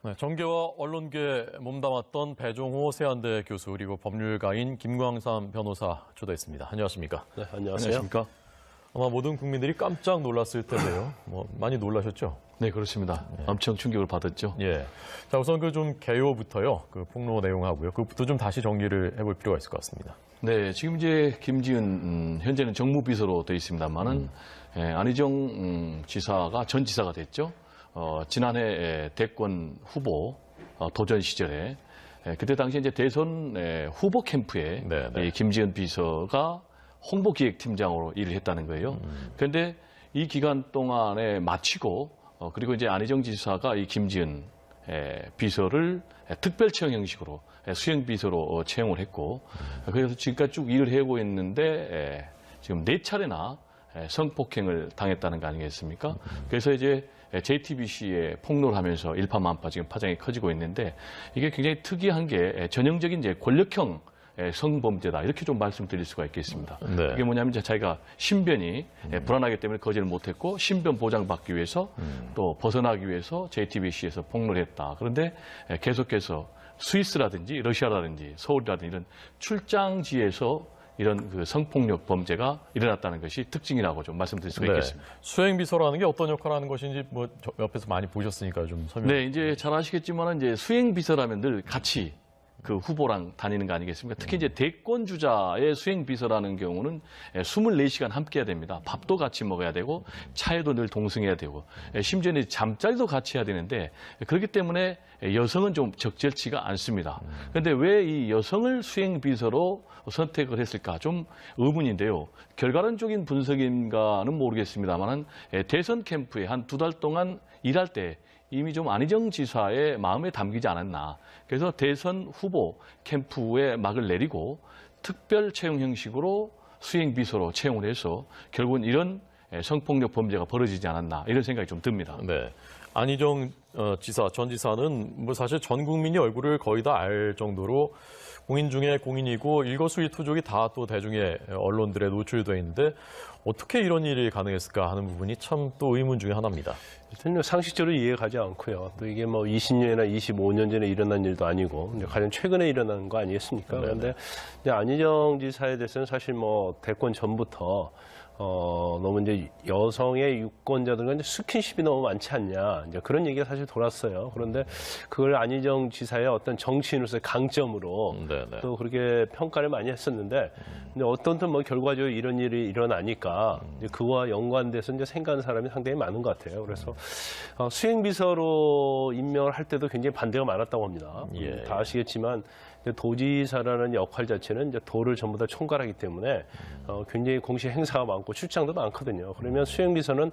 네, 정계와 언론계에 몸담았던 배종호 세안대 교수 그리고 법률가인 김광삼 변호사 초대했습니다. 안녕하십니까? 네, 안녕하세요. 안녕하십니까? 아마 모든 국민들이 깜짝 놀랐을 텐데요. 많이 놀라셨죠? 네, 그렇습니다. 엄청 충격을 받았죠. 예. 자, 우선 그 좀 개요부터요. 그 폭로 내용하고요. 그것부터 좀 다시 정리를 해볼 필요가 있을 것 같습니다. 네, 지금 이제 김지은 현재는 정무비서로 되어 있습니다만은 안희정 지사가 전 지사가 됐죠. 지난해 대권 후보 도전 시절에 그때 당시 이제 대선 후보 캠프에 이 김지은 비서가 홍보기획팀장으로 일을 했다는 거예요. 그런데 이 기간 동안에 마치고 그리고 이제 안희정 지사가 이 김지은 비서를 특별 채용 형식으로 수행 비서로 채용을 했고 그래서 지금까지 쭉 일을 해오고 있는데 지금 4차례나 성폭행을 당했다는 거 아니겠습니까? 그래서 이제 JTBC에 폭로를 하면서 일파만파 지금 파장이 커지고 있는데 이게 굉장히 특이한 게 전형적인 이제 권력형 성범죄다 이렇게 좀 말씀드릴 수가 있겠습니다. 네. 그게 뭐냐면 자기가 신변이 불안하기 때문에 거절을 못했고 신변 보장받기 위해서 또 벗어나기 위해서 JTBC에서 폭로를 했다. 그런데 계속해서 스위스라든지 러시아라든지 서울이라든지 이런 출장지에서 이런 그 성폭력 범죄가 일어났다는 것이 특징이라고 좀 말씀드릴 수가 있겠습니다. 수행비서라는 게 어떤 역할을 하는 것인지 옆에서 많이 보셨으니까 좀 설명. 네, 이제 잘 아시겠지만 이제 수행비서라면 늘 같이 그 후보랑 다니는 거 아니겠습니까? 특히 이제 대권 주자의 수행 비서라는 경우는 24시간 함께 해야 됩니다. 밥도 같이 먹어야 되고 차에도 늘 동승해야 되고 심지어는 잠자리도 같이 해야 되는데 그렇기 때문에 여성은 좀 적절치가 않습니다. 그런데 왜 이 여성을 수행 비서로 선택을 했을까? 좀 의문인데요. 결과론적인 분석인가는 모르겠습니다만 대선 캠프에 한 2달 동안 일할 때 이미 좀 안희정 지사의 마음에 담기지 않았나. 그래서 대선 후보 캠프에 막을 내리고 특별 채용 형식으로 수행 비서로 채용을 해서 결국은 이런 성폭력 범죄가 벌어지지 않았나 이런 생각이 좀 듭니다. 네. 안희정 지사, 전 지사는 사실 전 국민이 얼굴을 거의 다 알 정도로 공인 중에 공인이고 일거수일투족이 다 또 대중의 언론들에 노출되어 있는데 어떻게 이런 일이 가능했을까 하는 부분이 참 또 의문 중에 하나입니다. 일단 상식적으로 이해가 가지 않고요. 또 이게 뭐 20년이나 25년 전에 일어난 일도 아니고 이제 가장 최근에 일어난 거 아니겠습니까? 그런데 안희정 지사에 대해서는 사실 뭐 대권 전부터 너무 이제 여성의 유권자들과 이제 스킨십이 너무 많지 않냐 이제 그런 얘기가 사실 돌았어요. 그런데 그걸 안희정 지사의 어떤 정치인으로서의 강점으로 또 그렇게 평가를 많이 했었는데 근데 어떤 뭐 결과적으로 이런 일이 일어나니까 이제 그와 연관돼서 이제 생각하는 사람이 상당히 많은 것 같아요. 그래서 수행비서로 임명을 할 때도 굉장히 반대가 많았다고 합니다. 다 아시겠지만 도지사라는 역할 자체는 이제 도를 전부 다 총괄하기 때문에 굉장히 공식 행사가 많고 출장도 많거든요. 그러면 수행비서는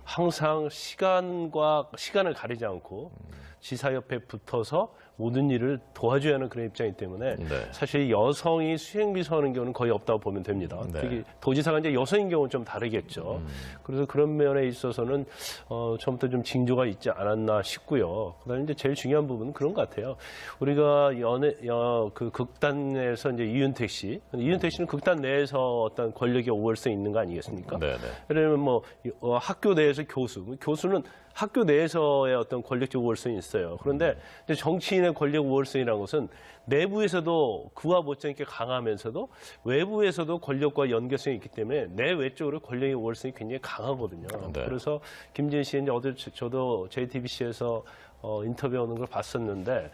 항상 시간을 가리지 않고 지사 옆에 붙어서 모든 일을 도와줘야 하는 그런 입장이기 때문에 사실 여성이 수행비서 하는 경우는 거의 없다고 보면 됩니다. 특히 도지사가 이제 여성인 경우는 좀 다르겠죠. 그래서 그런 면에 있어서는 처음부터 좀 징조가 있지 않았나 싶고요. 그다음에 이제 제일 중요한 부분은 그런 것 같아요. 우리가 그 극단에서 이제 이윤택 씨는 극단 내에서 어떤 권력의 오월성이 있는 거 아니겠습니까? 예를 들면 뭐 학교 내에서 교수는 학교 내에서의 어떤 권력적 우월성이 있어요. 그런데 정치인의 권력 우월성이라는 것은 내부에서도 그와 못지않게 강하면서도 외부에서도 권력과 연결성이 있기 때문에 내외적으로 권력의 우월성이 굉장히 강하거든요. 그래서 김지은 씨 이제 어제 저도 JTBC에서 인터뷰하는 걸 봤었는데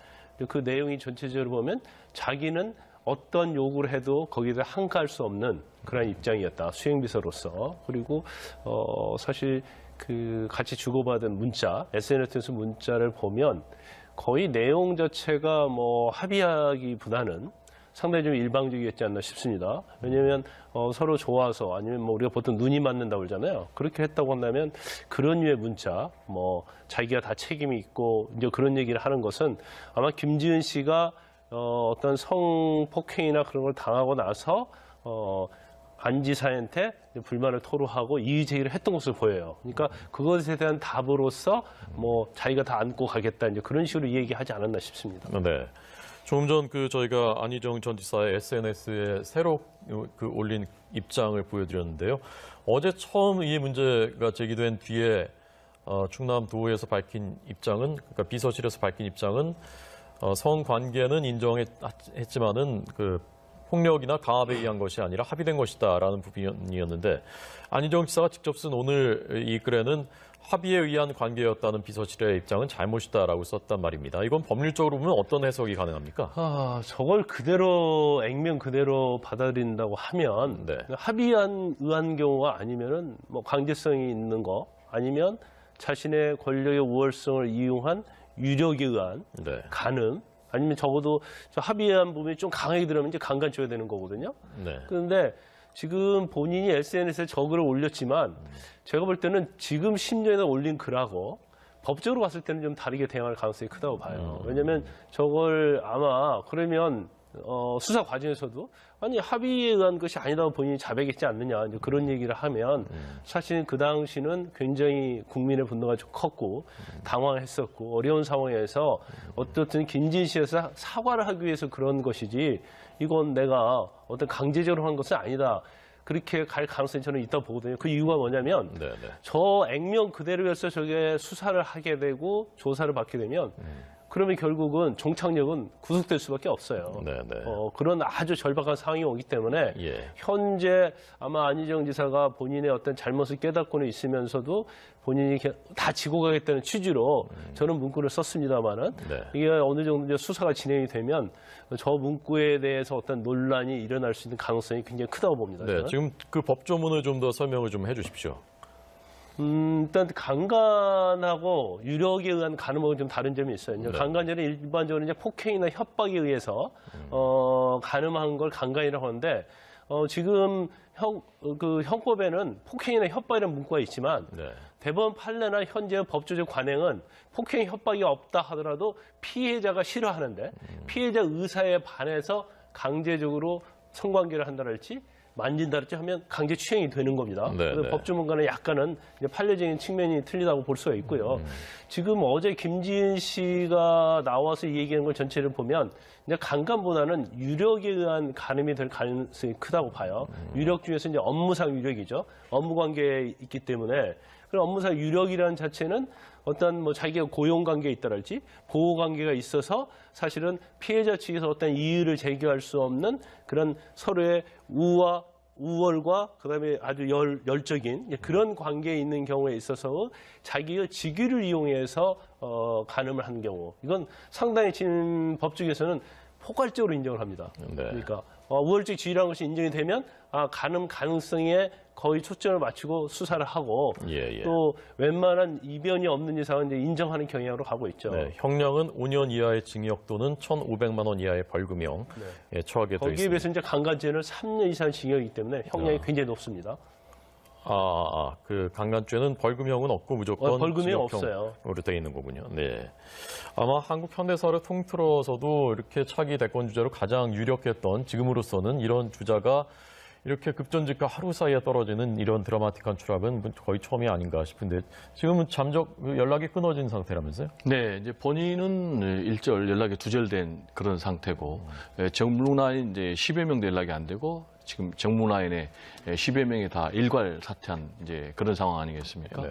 그 내용이 전체적으로 보면 자기는 어떤 요구를 해도 거기에 항가할 수 없는 그런 입장이었다. 수행비서로서. 그리고 사실 그 같이 주고받은 문자, SNS에서 문자를 보면 거의 내용 자체가 뭐 합의하기보다는 상당히 좀 일방적이었지 않나 싶습니다. 왜냐하면 서로 좋아서 아니면 뭐 우리가 보통 눈이 맞는다고 그러잖아요. 그렇게 했다고 한다면 그런 류의 문자, 뭐 자기가 다 책임이 있고 이제 그런 얘기를 하는 것은 아마 김지은 씨가 어떤 성폭행이나 그런 걸 당하고 나서 안 지사한테 불만을 토로하고 이의 제기를 했던 것으로 보여요. 그러니까 그것에 대한 답으로서 뭐 자기가 다 안고 가겠다 이제 그런 식으로 얘기하지 않았나 싶습니다. 네. 조금 전 저희가 안희정 전 지사의 SNS에 새로 올린 입장을 보여드렸는데요. 어제 처음 이 문제가 제기된 뒤에 충남도에서 밝힌 입장은, 그러니까 비서실에서 밝힌 입장은 성관계는 인정했지만은 그 폭력이나 강압에 의한 것이 아니라 합의된 것이다라는 부분이었는데, 안희정 지사가 직접 쓴 오늘 이 글에는 합의에 의한 관계였다는 비서실의 입장은 잘못이다라고 썼단 말입니다. 이건 법률적으로 보면 어떤 해석이 가능합니까? 저걸 그대로 액면 그대로 받아들인다고 하면 네. 합의한 의한 경우가 아니면은 뭐 강제성이 있는 거 아니면 자신의 권력의 우월성을 이용한 유력에 의한 네. 간음 아니면 적어도 저 합의한 부분이 좀 강하게 들어가면 이제 강간죄가 되는 거거든요. 네. 그런데 지금 본인이 SNS에 저 글을 올렸지만 제가 볼 때는 지금 10년에 올린 글하고 법적으로 봤을 때는 좀 다르게 대응할 가능성이 크다고 봐요. 왜냐하면 저걸 아마 그러면 수사 과정에서도 아니 합의에 의한 것이 아니라고 본인이 자백했지 않느냐 이제 그런 얘기를 하면 사실 그 당시는 굉장히 국민의 분노가 좀 컸고 당황했었고 어려운 상황에서 어떻든 김진 씨에서 사과를 하기 위해서 그런 것이지 이건 내가 어떤 강제적으로 한 것은 아니다. 그렇게 갈 가능성이 저는 있다고 보거든요. 그 이유가 뭐냐면 저 액면 그대로여서 저게 수사를 하게 되고 조사를 받게 되면 그러면 결국은 종착역은 구속될 수밖에 없어요. 그런 아주 절박한 상황이 오기 때문에 현재 아마 안희정 지사가 본인의 어떤 잘못을 깨닫고는 있으면서도 본인이 다 지고 가겠다는 취지로 저는 문구를 썼습니다만은 이게 어느 정도 이제 수사가 진행이 되면 저 문구에 대해서 어떤 논란이 일어날 수 있는 가능성이 굉장히 크다고 봅니다. 네, 지금 그 법조문을 좀 더 설명을 좀 해주십시오. 일단 강간하고 유력에 의한 간음하고 좀 다른 점이 있어요. 이제 강간죄는 일반적으로 이제 폭행이나 협박에 의해서 간음한 걸 강간이라고 하는데 지금 형법에는 폭행이나 협박이라는 문구가 있지만 대법원 판례나 현재 법조적 관행은 폭행, 협박이 없다 하더라도 피해자가 싫어하는데 피해자 의사에 반해서 강제적으로 성관계를 한다랄지 만진다랄지 하면 강제 추행이 되는 겁니다. 그래서 법조문과는 약간은 이제 판례적인 측면이 틀리다고 볼 수가 있고요. 지금 어제 김지은 씨가 나와서 얘기하는 걸 전체를 보면 이제 강간보다는 유력에 의한 간음이 될 가능성이 크다고 봐요. 유력 중에서 이제 업무상 유력이죠. 업무 관계에 있기 때문에 그런 업무상 유력이라는 자체는 어떤 뭐 자기가 고용 관계에 있다랄지 보호 관계가 있어서 사실은 피해자 측에서 어떤 이의를 제기할 수 없는 그런 서로의 우월과 그다음에 아주 열적인 그런 관계에 있는 경우에 있어서 자기의 직위를 이용해서 간음을 한 경우 이건 상당히 지금 법조계에서는 포괄적으로 인정을 합니다. 그러니까 우월적 지위라는 것이 인정이 되면 간음 가능성에 거의 초점을 맞추고 수사를 하고 또 웬만한 이변이 없는 이상은 이제 인정하는 경향으로 가고 있죠. 형량은 5년 이하의 징역 또는 1,500만 원 이하의 벌금형 처하게 되어 있습니다. 거기에 비해서 이제 강간죄는 3년 이상 징역이기 때문에 형량이 굉장히 높습니다. 그 강간죄는 벌금형은 없고 무조건 벌금이 없어요. 으로 되어 있는 거군요. 네. 아마 한국 현대사를 통틀어서도 이렇게 차기 대권 주자로 가장 유력했던 지금으로서는 이런 주자가 이렇게 급전직과 하루 사이에 떨어지는 이런 드라마틱한 추락은 거의 처음이 아닌가 싶은데 지금은 잠적 연락이 끊어진 상태라면서요? 네, 이제 본인은 일절 연락이 두절된 그런 상태고 정문화인 이제 10여 명도 연락이 안 되고 지금 정문화인의 10여 명이 다 일괄 사퇴한 이제 그런 상황 아니겠습니까?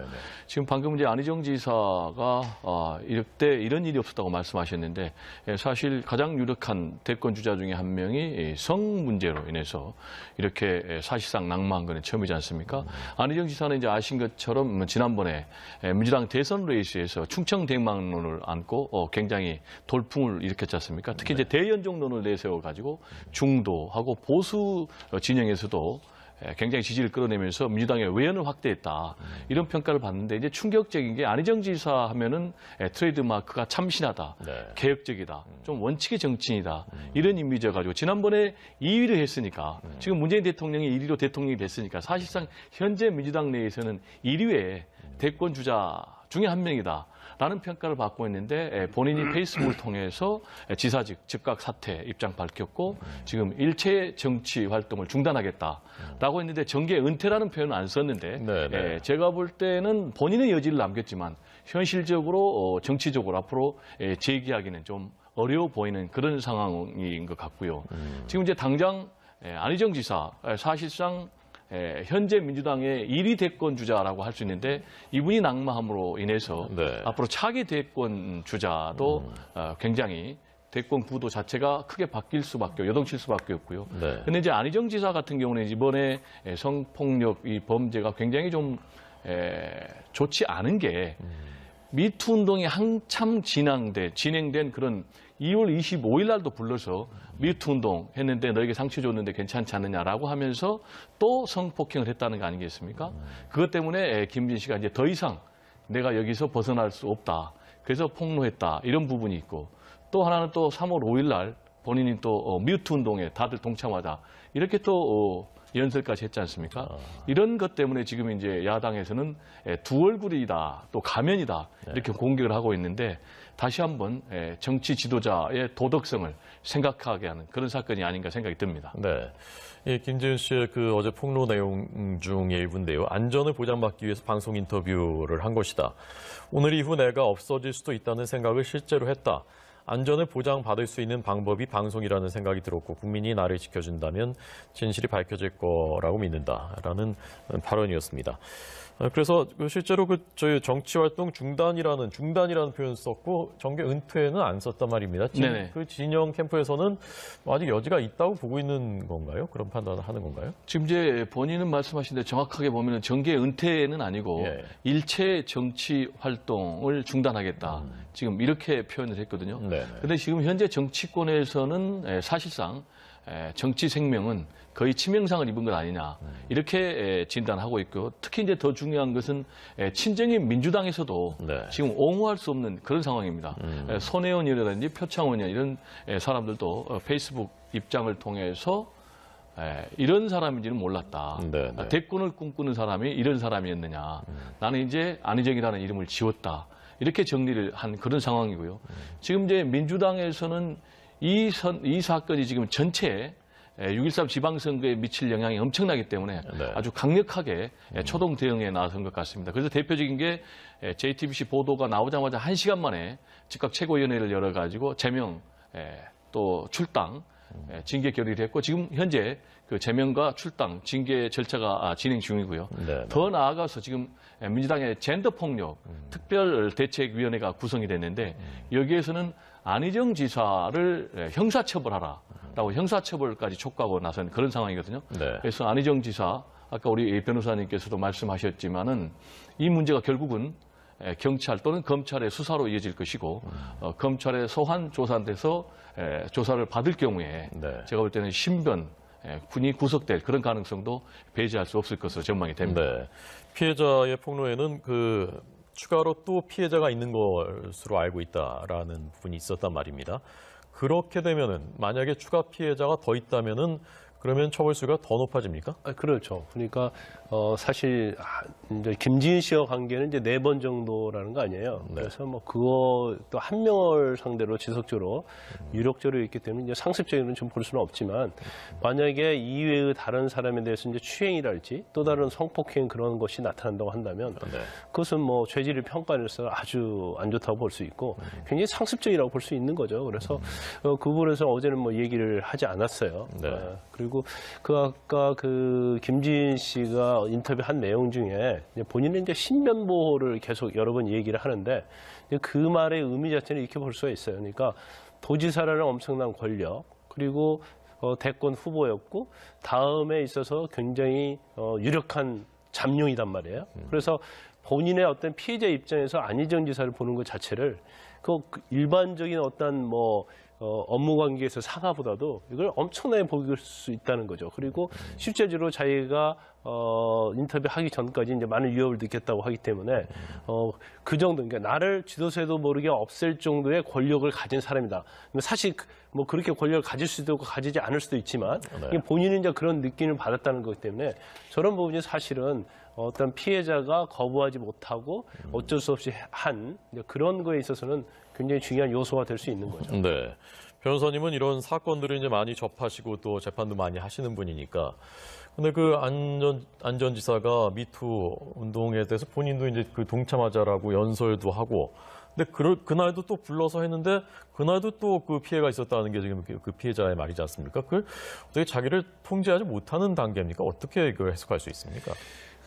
지금 방금 이제 안희정 지사가 이때 이런 일이 없었다고 말씀하셨는데 사실 가장 유력한 대권 주자 중에 한 명이 성 문제로 인해서 이렇게 사실상 낙마한 건 처음이지 않습니까? 안희정 지사는 이제 아신 것처럼 지난번에 민주당 대선 레이스에서 충청 대망론을 안고 굉장히 돌풍을 일으켰지 않습니까? 특히 이제 대연정론을 내세워 가지고 중도하고 보수 진영에서도 굉장히 지지를 끌어내면서 민주당의 외연을 확대했다. 이런 평가를 받는데 이제 충격적인 게 안희정 지사 하면은 트레이드마크가 참신하다. 개혁적이다. 좀 원칙의 정치인이다. 이런 이미지여 가지고 지난번에 2위를 했으니까 지금 문재인 대통령이 1위로 대통령이 됐으니까 사실상 현재 민주당 내에서는 1위의 대권 주자 중에 한 명이다. 라는 평가를 받고 있는데 본인이 페이스북을 통해서 지사직 즉각 사퇴 입장 밝혔고 지금 일체 정치 활동을 중단하겠다라고 했는데 정계 은퇴라는 표현은 안 썼는데 제가 볼 때는 본인의 여지를 남겼지만 현실적으로 정치적으로 앞으로 재기하기는 좀 어려워 보이는 그런 상황인 것 같고요. 지금 이제 당장 안희정 지사 사실상 현재 민주당의 1위 대권 주자라고 할 수 있는데 이분이 낙마함으로 인해서 네. 앞으로 차기 대권 주자도 굉장히 대권 구도 자체가 크게 바뀔 수밖에, 요동칠 수밖에 없고요. 네. 근데 이제 안희정 지사 같은 경우는 이번에 성폭력 이 범죄가 굉장히 좀 좋지 않은 게 미투 운동이 한참 진행된 그런 2월 25일 날도 불러서 미투 운동 했는데 너에게 상처 줬는데 괜찮지 않느냐라고 하면서 또 성폭행을 했다는 거 아니겠습니까? 그것 때문에 김진 씨가 이제 더 이상 내가 여기서 벗어날 수 없다. 그래서 폭로했다. 이런 부분이 있고 또 하나는 또 3월 5일 날 본인이 또 미투 운동에 다들 동참하자. 이렇게 또 연설까지 했지 않습니까? 이런 것 때문에 지금 이제 야당에서는 두 얼굴이다, 또 가면이다 이렇게 공격을 하고 있는데 다시 한번 정치 지도자의 도덕성을 생각하게 하는 그런 사건이 아닌가 생각이 듭니다. 네. 이 김지은 씨의 그 어제 폭로 내용 중의 일부인데요. 안전을 보장받기 위해서 방송 인터뷰를 한 것이다. 오늘 이후 내가 없어질 수도 있다는 생각을 실제로 했다. 안전을 보장받을 수 있는 방법이 방송이라는 생각이 들었고 국민이 나를 지켜준다면 진실이 밝혀질 거라고 믿는다라는 발언이었습니다. 그래서 실제로 저희 정치활동 중단이라는 표현 썼고 정계 은퇴는 안 썼단 말입니다. 지금 네네. 그 진영 캠프에서는 아직 여지가 있다고 보고 있는 건가요? 그런 판단을 하는 건가요? 지금 이제 본인은 말씀하신 대로 정확하게 보면 정계 은퇴는 아니고 예. 일체 정치 활동을 중단하겠다. 지금 이렇게 표현을 했거든요. 네네. 그런데 지금 현재 정치권에서는 사실상 정치 생명은 거의 치명상을 입은 것 아니냐 이렇게 진단하고 있고 특히 이제 더 중요한 것은 친정인 민주당에서도 네. 지금 옹호할 수 없는 그런 상황입니다. 손혜원이라든지 표창원이 이런 사람들도 페이스북 입장을 통해서 이런 사람인지는 몰랐다. 네, 네. 대권을 꿈꾸는 사람이 이런 사람이었느냐. 나는 이제 안희정이라는 이름을 지웠다. 이렇게 정리를 한 그런 상황이고요. 지금 이제 민주당에서는 이 사건이 지금 전체에 6.13 지방선거에 미칠 영향이 엄청나기 때문에 네. 아주 강력하게 초동 대응에 나선 것 같습니다. 그래서 대표적인 게 JTBC 보도가 나오자마자 1시간 만에 즉각 최고위원회를 열어가지고 제명 또 출당 징계 결의를 했고 지금 현재 그 제명과 출당 징계 절차가 진행 중이고요. 네. 더 나아가서 지금 민주당의 젠더폭력 특별대책위원회가 구성이 됐는데 여기에서는 안희정 지사를 형사처벌하라라고 형사처벌까지 촉구하고 나선 그런 상황이거든요. 네. 그래서 안희정 지사 아까 우리 변호사님께서도 말씀하셨지만은 이 문제가 결국은 경찰 또는 검찰의 수사로 이어질 것이고 검찰의 소환 조사돼서 조사를 받을 경우에 네. 제가 볼 때는 신변 군이 구속될 그런 가능성도 배제할 수 없을 것으로 전망이 됩니다. 네. 피해자의 폭로에는 추가로 또 피해자가 있는 것으로 알고 있다라는 부분이 있었단 말입니다. 그렇게 되면은 만약에 추가 피해자가 더 있다면은 그러면 처벌수가 더 높아집니까? 그렇죠. 그러니까 사실 이제 김지은 씨와 관계는 이제 4번 정도라는 거 아니에요. 네. 그래서 뭐 그거 또 한 명을 상대로 지속적으로 유력적으로 있기 때문에 이제 상습적으로는 좀 볼 수는 없지만 만약에 이외의 다른 사람에 대해서 이제 추행이랄지 또 다른 성폭행 그런 것이 나타난다고 한다면 네. 그것은 뭐 죄질을 평가해서 아주 안 좋다고 볼 수 있고 굉장히 상습적이라고 볼 수 있는 거죠. 그래서 그 부분에서 어제는 뭐 얘기를 하지 않았어요. 네. 그리고 아까 김지은 씨가 인터뷰한 내용 중에 본인은 이제 신변 보호를 계속 여러 번 얘기를 하는데 그 말의 의미 자체는 이렇게 볼 수가 있어요. 그러니까 도지사라는 엄청난 권력 그리고 대권 후보였고 다음에 있어서 굉장히 유력한 잠룡이단 말이에요. 그래서 본인의 어떤 피해자 입장에서 안희정 지사를 보는 것 자체를 그 일반적인 어떤 업무 관계에서 상하보다도 이걸 엄청나게 보일 수 있다는 거죠. 그리고 실제적으로 자기가 인터뷰하기 전까지 이제 많은 위협을 느꼈다고 하기 때문에 그 정도, 그러니까 나를 지도세도 모르게 없앨 정도의 권력을 가진 사람이다. 사실 뭐 그렇게 권력을 가질 수도 있고 가지지 않을 수도 있지만 네. 본인은 이제 그런 느낌을 받았다는 거기 때문에 저런 부분이 사실은 어떤 피해자가 거부하지 못하고 어쩔 수 없이 한 그런 거에 있어서는 굉장히 중요한 요소가 될 수 있는 거죠. 네. 변호사님은 이런 사건들을 이제 많이 접하시고 또 재판도 많이 하시는 분이니까. 근데 안전지사가 미투 운동에 대해서 본인도 이제 동참하자라고 연설도 하고 근데 그날도 또 불러서 했는데 그날도 또 그 피해가 있었다는 게 지금 그 피해자의 말이지 않습니까? 그걸 어떻게 자기를 통제하지 못하는 단계입니까? 어떻게 그 해석할 수 있습니까?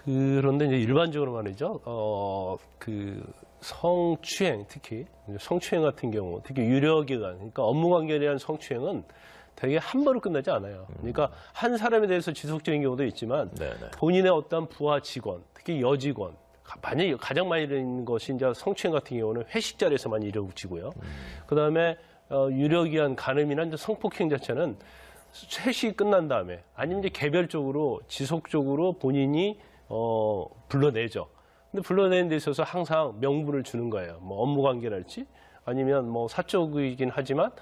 그런데 이제 일반적으로 말이죠. 그 성추행, 특히 성추행 같은 경우, 특히 유료기관, 그러니까 업무 관계에 대한 성추행은 되게 한 번으로 끝나지 않아요. 그러니까 한 사람에 대해서 지속적인 경우도 있지만 네네. 본인의 어떤 부하 직원, 특히 여직원, 만약에 가장 많이 일어나는 것이 이제 성추행 같은 경우는 회식 자리에서 많이 이루어지고요. 그다음에 유료기관 간음이나 이제 성폭행 자체는 회식이 끝난 다음에 아니면 이제 개별적으로 지속적으로 본인이 불러내죠. 근데 불러내는 데 있어서 항상 명분을 주는 거예요. 뭐 업무 관계랄지 아니면 뭐 사적이긴 하지만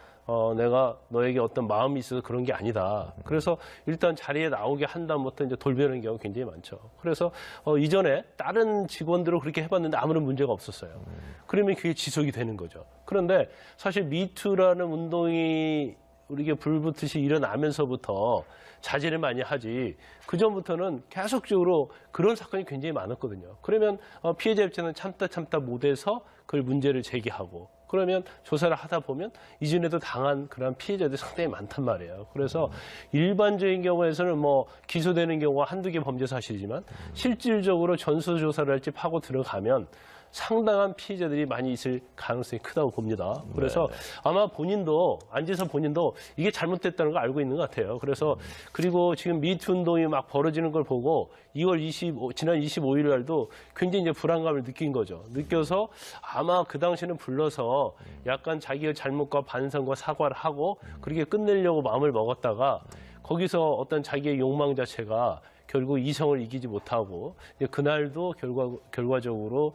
내가 너에게 어떤 마음이 있어서 그런 게 아니다. 그래서 일단 자리에 나오게 한 다음부터 이제 돌변하는 경우가 굉장히 많죠. 그래서 이전에 다른 직원들은 그렇게 해봤는데 아무런 문제가 없었어요. 그러면 그게 지속이 되는 거죠. 그런데 사실 미투라는 운동이 우리에게 불붙듯이 일어나면서부터 자제를 많이 하지 그 전부터는 계속적으로 그런 사건이 굉장히 많았거든요. 그러면 피해자 입장은 참다 못해서 그걸 문제를 제기하고 그러면 조사를 하다 보면 이전에도 당한 그런 피해자들이 상당히 많단 말이에요. 그래서 일반적인 경우에서는 뭐 기소되는 경우가 한두 개 범죄 사실이지만 실질적으로 전수조사를 할지 파고 들어가면 상당한 피해자들이 많이 있을 가능성이 크다고 봅니다. 그래서 아마 본인도 안지사 본인도 이게 잘못됐다는 걸 알고 있는 것 같아요. 그래서 그리고 지금 미투 운동이 막 벌어지는 걸 보고 지난 25일 날도 굉장히 이제 불안감을 느낀 거죠. 느껴서 아마 그 당시에는 불러서 약간 자기의 잘못과 반성과 사과를 하고 그렇게 끝내려고 마음을 먹었다가 거기서 어떤 자기의 욕망 자체가 결국 이성을 이기지 못하고 그날도 결과적으로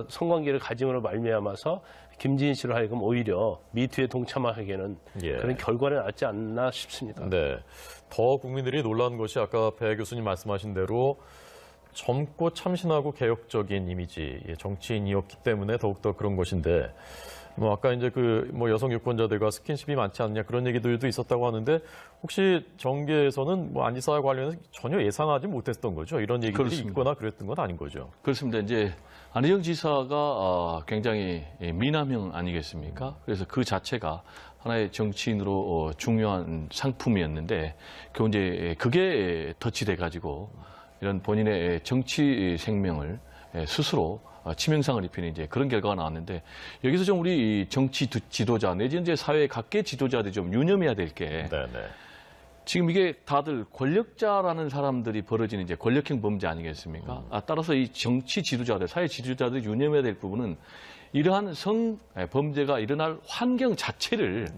성관계를 가짐으로 말미암아서 김지인 씨로 하여금 오히려 미투에 동참하기에는 그런 결과를 낳지 않나 싶습니다. 네, 더 국민들이 놀란 것이 아까 배 교수님 말씀하신 대로 젊고 참신하고 개혁적인 이미지 정치인이었기 때문에 더욱더 그런 것인데 뭐 아까 이제 뭐 여성 유권자들과 스킨십이 많지 않냐 그런 얘기들도 있었다고 하는데 혹시 정계에서는 뭐 안지사와 관련해서 전혀 예상하지 못했던 거죠? 이런 얘기들이 그렇습니다. 있거나 그랬던 건 아닌 거죠? 그렇습니다. 이제 안희정 지사가 굉장히 미남형 아니겠습니까? 그래서 그 자체가 하나의 정치인으로 중요한 상품이었는데 이제 그게 덧치돼 가지고 이런 본인의 정치 생명을 스스로 치명상을 입히는 이제 그런 결과가 나왔는데 여기서 좀 우리 정치 지도자 내지는 이제 사회 각계 지도자들이 좀 유념해야 될 게 지금 이게 다들 권력자라는 사람들이 벌어지는 이제 권력형 범죄 아니겠습니까? 따라서 이 정치 지도자들, 사회 지도자들이 유념해야 될 부분은 이러한 범죄가 일어날 환경 자체를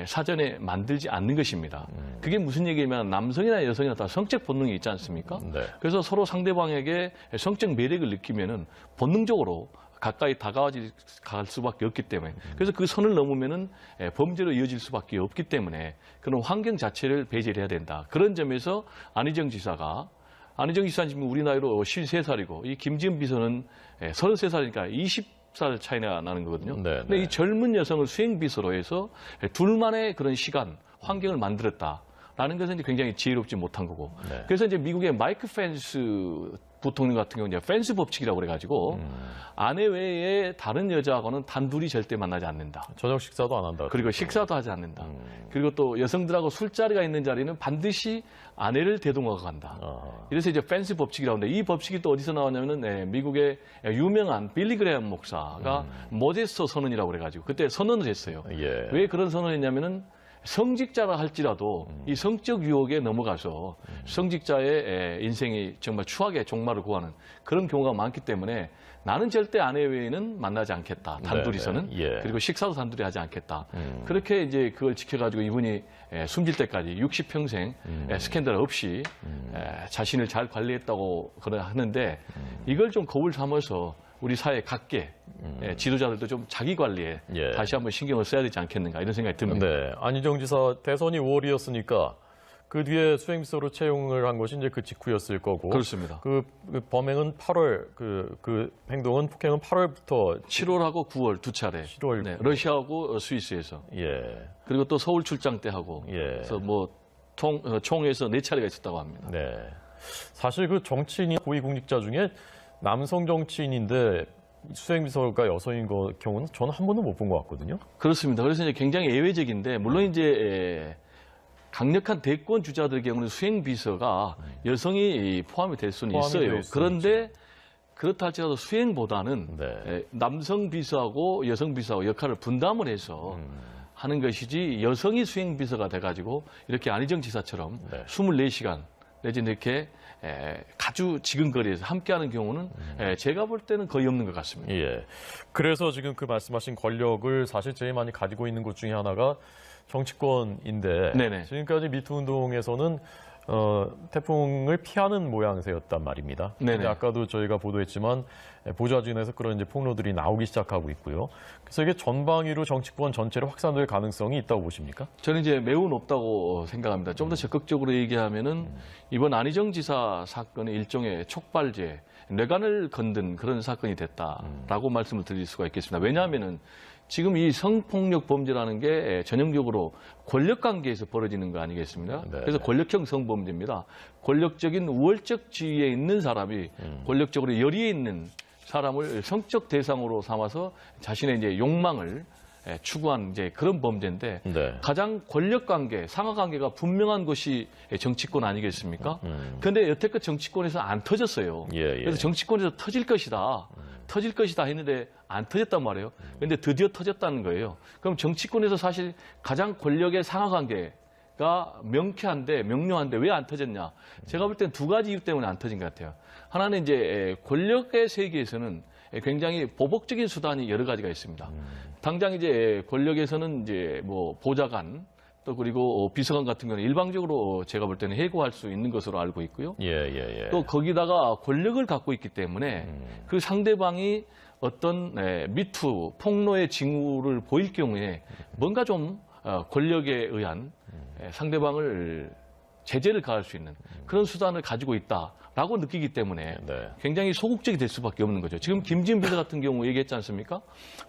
사전에 만들지 않는 것입니다. 그게 무슨 얘기냐면 남성이나 여성이나 다 성적 본능이 있지 않습니까? 그래서 서로 상대방에게 성적 매력을 느끼면은 본능적으로 가까이 다가갈 수밖에 없기 때문에 그래서 그 선을 넘으면은 범죄로 이어질 수밖에 없기 때문에 그런 환경 자체를 배제를 해야 된다. 그런 점에서 안희정 지사는 지금 우리 나이로 53살이고 이 김지은 비서는 33살이니까 20살 차이가 나는 거거든요. 근데 이 젊은 여성을 수행비서로 해서 둘만의 그런 시간, 환경을 만들었다라는 것은 이제 굉장히 지혜롭지 못한 거고. 그래서 이제 미국의 마이크 펜스 부통령 같은 경우는 이제 펜스 법칙이라고 그래가지고 아내 외에 다른 여자하고는 단둘이 절대 만나지 않는다. 저녁 식사도 안 한다. 그리고 식사도 하지 않는다. 그리고 또 여성들하고 술자리가 있는 자리는 반드시 아내를 대동하고 간다. 이래서 이제 펜스 법칙이라고 하는데 이 법칙이 또 어디서 나왔냐면은 미국의 유명한 빌리 그레엄 목사가 모제스 선언이라고 그래가지고 그때 선언을 했어요. 왜 그런 선언을 했냐면은 성직자라 할지라도 이 성적 유혹에 넘어가서 성직자의 인생이 정말 추악의 종말을 구하는 그런 경우가 많기 때문에 나는 절대 아내 외에는 만나지 않겠다. 단둘이서는. 그리고 식사도 단둘이 하지 않겠다. 그렇게 이제 그걸 지켜가지고 이분이 숨질 때까지 60평생 스캔들 없이 자신을 잘 관리했다고 하는데 이걸 좀 겁을 삼아서 우리 사회 각계 지도자들도 좀 자기 관리에 다시 한번 신경을 써야 되지 않겠는가 이런 생각이 듭니다. 네, 안희정 지사 대선이 5월이었으니까 그 뒤에 수행비서로 채용을 한 것이 이제 그 직후였을 거고. 그렇습니다. 그 범행은 8월, 그 행동은 폭행은 8월부터 7월하고 9월 두 차례. 7월. 네, 러시아하고 스위스에서. 그리고 또 서울 출장 때 하고. 그래서 뭐 총회에서 4차례가 있었다고 합니다. 네. 사실 그 정치인이 고위공직자 중에 남성 정치인인데 수행비서가 여성인 경우는 저는 한 번도 못 본 것 같거든요. 그렇습니다. 그래서 이제 굉장히 예외적인데 물론 이제 강력한 대권 주자들의 경우는 수행 비서가 여성이 포함이 될 수는 있어요. 그런데 그렇다 할지라도 수행보다는 네. 남성 비서하고 여성 비서하고 역할을 분담을 해서 하는 것이지 여성이 수행 비서가 돼가지고 이렇게 안희정 지사처럼 네. 24시간 내지는 이렇게 가주 지근거리에서 함께하는 경우는 제가 볼 때는 거의 없는 것 같습니다. 예. 그래서 지금 그 말씀하신 권력을 사실 제일 많이 가지고 있는 것 중에 하나가 정치권인데 네네. 지금까지 미투 운동에서는 태풍을 피하는 모양새였단 말입니다. 네네. 근데 아까도 저희가 보도했지만 보좌진에서 그런 이제 폭로들이 나오기 시작하고 있고요. 그래서 이게 전방위로 정치권 전체로 확산될 가능성이 있다고 보십니까? 저는 이제 매우 높다고 생각합니다. 좀 더 적극적으로 얘기하면은 이번 안희정 지사 사건의 일종의 촉발제, 뇌관을 건든 그런 사건이 됐다라고 말씀을 드릴 수가 있겠습니다. 왜냐하면은 지금 이 성폭력 범죄라는 게 전형적으로 권력 관계에서 벌어지는 거 아니겠습니까? 네. 그래서 권력형 성범죄입니다. 권력적인 우월적 지위에 있는 사람이 권력적으로 열의에 있는 사람을 성적 대상으로 삼아서 자신의 이제 욕망을 추구한 이제 그런 범죄인데 네. 가장 권력 관계, 상하 관계가 분명한 것이 정치권 아니겠습니까? 그런데 여태껏 정치권에서 안 터졌어요. 예, 예. 그래서 정치권에서 터질 것이다. 터질 것이다 했는데 안 터졌단 말이에요. 그런데 드디어 터졌다는 거예요. 그럼 정치권에서 사실 가장 권력의 상하 관계가 명쾌한데 명료한데 왜 안 터졌냐? 제가 볼 때는 두 가지 이유 때문에 안 터진 것 같아요. 하나는 이제 권력의 세계에서는 굉장히 보복적인 수단이 여러 가지가 있습니다. 당장 이제 권력에서는 이제 뭐 보좌관 또 그리고 비서관 같은 경우는 일방적으로 제가 볼 때는 해고할 수 있는 것으로 알고 있고요. 예. 또 거기다가 권력을 갖고 있기 때문에 그 상대방이 어떤 미투 폭로의 징후를 보일 경우에 뭔가 좀 권력에 의한 상대방을 제재를 가할 수 있는 그런 수단을 가지고 있다라고 느끼기 때문에 네. 굉장히 소극적이 될 수밖에 없는 거죠. 지금 김지은 비서 같은 경우 얘기했지 않습니까?